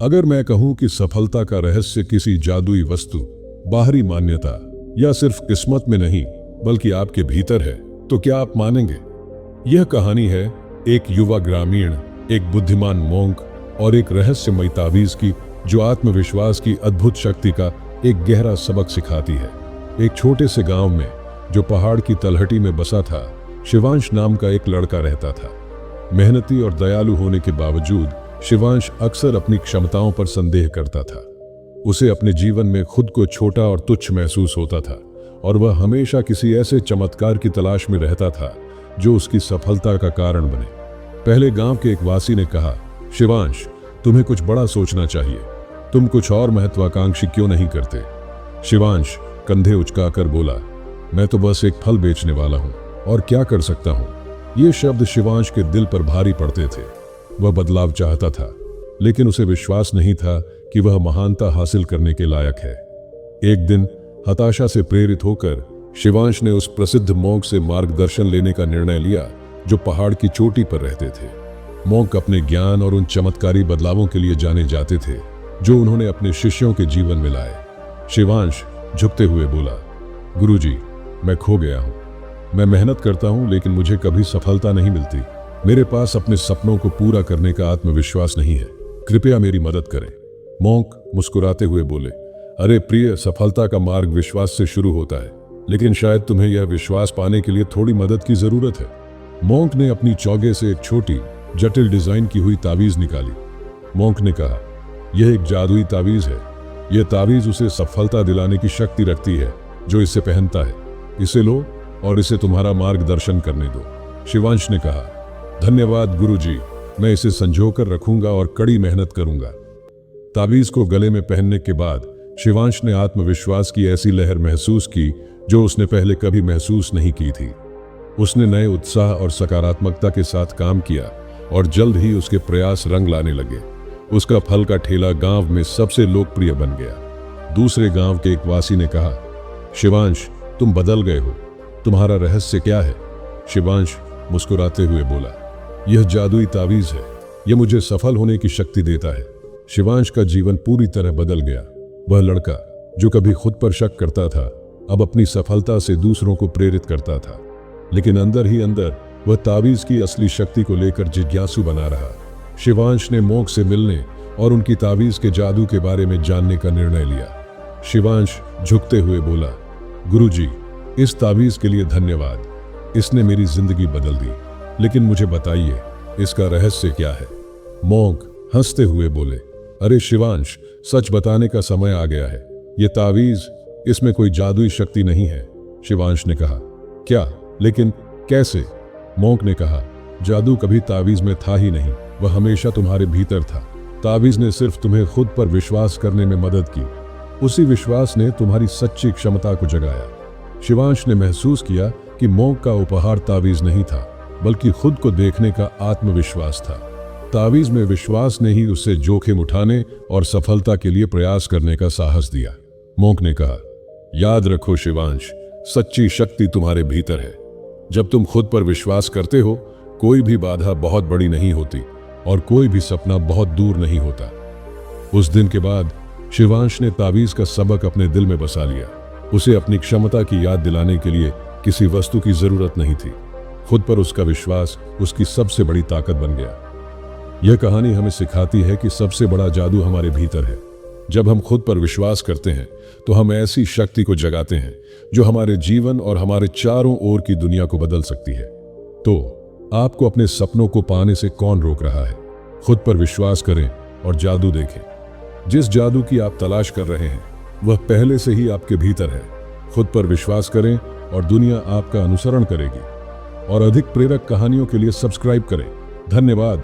अगर मैं कहूं कि सफलता का रहस्य किसी जादुई वस्तु, बाहरी मान्यता या सिर्फ किस्मत में नहीं बल्कि आपके भीतर है, तो क्या आप मानेंगे? यह कहानी है एक युवा ग्रामीण, एक बुद्धिमान मोंक और एक रहस्यमयी तावीज की, जो आत्मविश्वास की अद्भुत शक्ति का एक गहरा सबक सिखाती है। एक छोटे से गांव में, जो पहाड़ की तलहटी में बसा था, शिवांश नाम का एक लड़का रहता था। मेहनती और दयालु होने के बावजूद शिवांश अक्सर अपनी क्षमताओं पर संदेह करता था। उसे अपने जीवन में खुद को छोटा और तुच्छ महसूस होता था और वह हमेशा किसी ऐसे चमत्कार की तलाश में रहता था जो उसकी सफलता का कारण बने। पहले गांव के एक वासी ने कहा, शिवांश, तुम्हें कुछ बड़ा सोचना चाहिए। तुम कुछ और महत्वाकांक्षी क्यों नहीं करते? शिवांश कंधे उचकाकर बोला, मैं तो बस एक फल बेचने वाला हूं, और क्या कर सकता हूं? ये शब्द शिवांश के दिल पर भारी पड़ते थे। वह बदलाव चाहता था, लेकिन उसे विश्वास नहीं था कि वह महानता हासिल करने के लायक है। एक दिन हताशा से प्रेरित होकर शिवांश ने उस प्रसिद्ध मोंक से मार्गदर्शन लेने का निर्णय लिया जो पहाड़ की चोटी पर रहते थे। मोंक अपने ज्ञान और उन चमत्कारी बदलावों के लिए जाने जाते थे जो उन्होंने अपने शिष्यों के जीवन में लाए। शिवांश झुकते हुए बोला, गुरुजी, मैं खो गया हूं। मैं मेहनत करता हूं, लेकिन मुझे कभी सफलता नहीं मिलती। मेरे पास अपने सपनों को पूरा करने का आत्मविश्वास नहीं है। कृपया मेरी मदद करें। मोंक मुस्कुराते हुए बोले, अरे प्रिय, सफलता का मार्ग विश्वास से शुरू होता है, लेकिन शायद तुम्हें यह विश्वास पाने के लिए थोड़ी मदद की जरूरत है। मोंक ने अपनी चौगे से एक छोटी, जटिल डिजाइन की हुई तावीज निकाली। मोंक ने कहा, यह एक जादुई तावीज है। यह तावीज उसे सफलता दिलाने की शक्ति रखती है जो इसे पहनता है। इसे लो और इसे तुम्हारा मार्गदर्शन करने दो। शिवांश ने कहा, धन्यवाद गुरुजी, मैं इसे संजोकर रखूंगा और कड़ी मेहनत करूंगा। तावीज को गले में पहनने के बाद शिवांश ने आत्मविश्वास की ऐसी लहर महसूस की जो उसने पहले कभी महसूस नहीं की थी। उसने नए उत्साह और सकारात्मकता के साथ काम किया और जल्द ही उसके प्रयास रंग लाने लगे। उसका फल का ठेला गांव में सबसे लोकप्रिय बन गया। दूसरे गांव के एक वासी ने कहा, शिवांश, तुम बदल गए हो। तुम्हारा रहस्य क्या है? शिवांश मुस्कुराते हुए बोला, यह जादुई तावीज है। यह मुझे सफल होने की शक्ति देता है। शिवांश का जीवन पूरी तरह बदल गया। वह लड़का जो कभी खुद पर शक करता था, अब अपनी सफलता से दूसरों को प्रेरित करता था। लेकिन अंदर ही अंदर वह तावीज की असली शक्ति को लेकर जिज्ञासु बना रहा। शिवांश ने मोंक से मिलने और उनकी तावीज के जादू के बारे में जानने का निर्णय लिया। शिवांश झुकते हुए बोला, गुरुजी, इस तावीज के लिए धन्यवाद। इसने मेरी जिंदगी बदल दी। लेकिन मुझे बताइए, इसका रहस्य क्या है? मोंक हंसते हुए बोले, अरे शिवांश, सच बताने का समय आ गया है। ये तावीज, इसमें कोई जादुई शक्ति नहीं है। शिवांश ने कहा, क्या? लेकिन कैसे? मोंक ने कहा, जादू कभी तावीज में था ही नहीं, वह हमेशा तुम्हारे भीतर था। तावीज ने सिर्फ तुम्हें खुद पर विश्वास करने में मदद की। उसी विश्वास ने तुम्हारी सच्ची क्षमता को जगाया। शिवांश ने महसूस किया कि मोंक का उपहार तावीज नहीं था, बल्कि खुद को देखने का आत्मविश्वास था। तावीज में विश्वास ने ही उससे जोखिम उठाने और सफलता के लिए प्रयास करने का साहस दिया। मोंक ने कहा, याद रखो शिवांश, सच्ची शक्ति तुम्हारे भीतर है। जब तुम खुद पर विश्वास करते हो, कोई भी बाधा बहुत बड़ी नहीं होती और कोई भी सपना बहुत दूर नहीं होता। उस दिन के बाद शिवांश ने तावीज का सबक अपने दिल में बसा लिया। उसे अपनी क्षमता की याद दिलाने के लिए किसी वस्तु की जरूरत नहीं थी। खुद पर उसका विश्वास उसकी सबसे बड़ी ताकत बन गया। यह कहानी हमें सिखाती है कि सबसे बड़ा जादू हमारे भीतर है। जब हम खुद पर विश्वास करते हैं तो हम ऐसी शक्ति को जगाते हैं जो हमारे जीवन और हमारे चारों ओर की दुनिया को बदल सकती है। तो आपको अपने सपनों को पाने से कौन रोक रहा है? खुद पर विश्वास करें और जादू देखें। जिस जादू की आप तलाश कर रहे हैं वह पहले से ही आपके भीतर है। खुद पर विश्वास करें और दुनिया आपका अनुसरण करेगी। और अधिक प्रेरक कहानियों के लिए सब्सक्राइब करें। धन्यवाद।